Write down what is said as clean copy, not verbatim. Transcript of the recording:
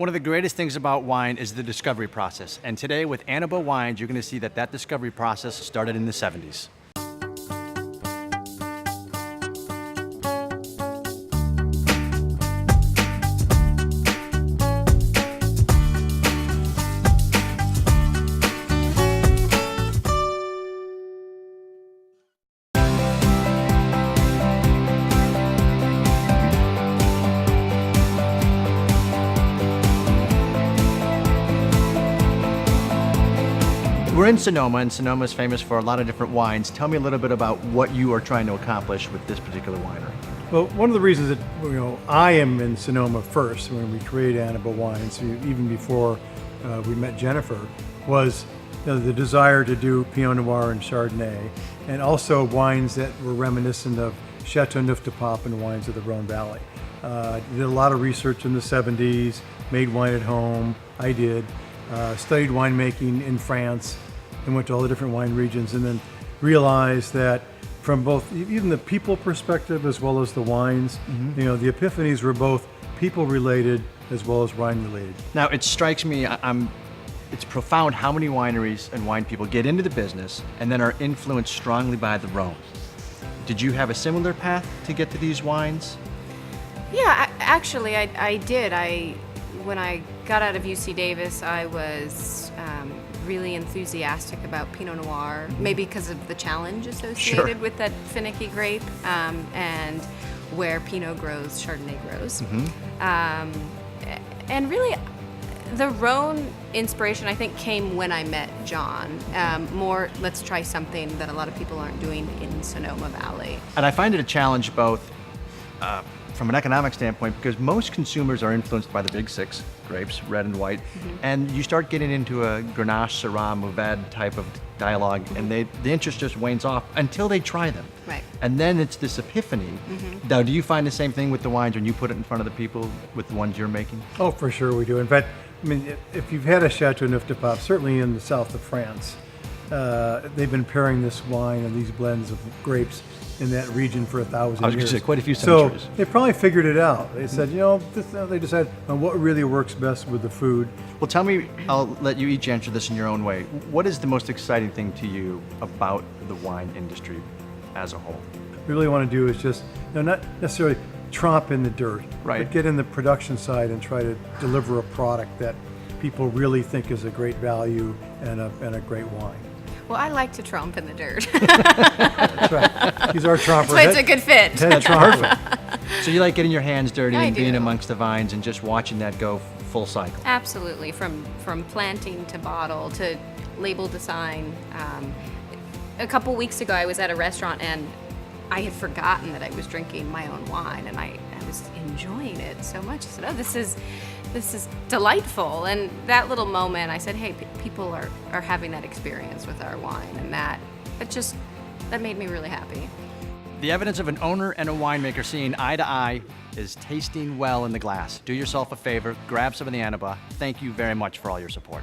One of the greatest things about wine is the discovery process. And today with Anaba Wines, you're going to see that discovery process started in the 70s. We're in Sonoma, and Sonoma is famous for a lot of different wines. Tell me a little bit about what you are trying to accomplish with this particular winery. Well, one of the reasons that I am in Sonoma first when we created Anaba Wines, even before we met Jennifer, was the desire to do Pinot Noir and Chardonnay, and also wines that were reminiscent of Chateauneuf-du-Pape and wines of the Rhone Valley. Did a lot of research in the 70s, made wine at home. I did. Studied winemaking in France and went to all the different wine regions, and then realized that from both even the people perspective as well as the wines, the epiphanies were both people related as well as wine related. Now it strikes me, it's profound how many wineries and wine people get into the business and then are influenced strongly by the Rhone. Did you have a similar path to get to these wines? Yeah, actually I did. When I got out of UC Davis, I was really enthusiastic about Pinot Noir, maybe because of the challenge associated with that finicky grape, and where Pinot grows, Chardonnay grows. And really, the Rhone inspiration, I think, came when I met John. More, let's try something that a lot of people aren't doing in Sonoma Valley. And I find it a challenge both from an economic standpoint, because most consumers are influenced by the big six grapes, red and white, and you start getting into a Grenache, Syrah, Mourvedre type of dialogue, and the interest just wanes off until they try them. Right. And then it's this epiphany. Now, do you find the same thing with the wines when you put it in front of the people with the ones you're making? Oh, for sure we do. In fact, I mean, if you've had a Chateauneuf-du-Pape, certainly in the south of France, they've been pairing this wine and these blends of grapes in that region for 1,000 years. I was going to say, quite a few centuries. So they probably figured it out. They said, they decided on what really works best with the food. Well, tell me, I'll let you each answer this in your own way. What is the most exciting thing to you about the wine industry as a whole? What we really want to do is just, not necessarily tromp in the dirt, right, but get in the production side and try to deliver a product that people really think is a great value and a great wine. Well, I like to tromp in the dirt. That's right. He's our tromper. So it's a good fit. That's perfect. So you like getting your hands dirty and being do. amongst the vines and just watching that go full cycle? Absolutely, from planting to bottle to label design. A couple weeks ago, I was at a restaurant and I had forgotten that I was drinking my own wine, and I was enjoying it so much. I said, "Oh, this is delightful." And that little moment, I said, hey, people are having that experience with our wine, and that made me really happy. The evidence of an owner and a winemaker seeing eye to eye is tasting well in the glass. Do yourself a favor, grab some of the Anaba. Thank you very much for all your support.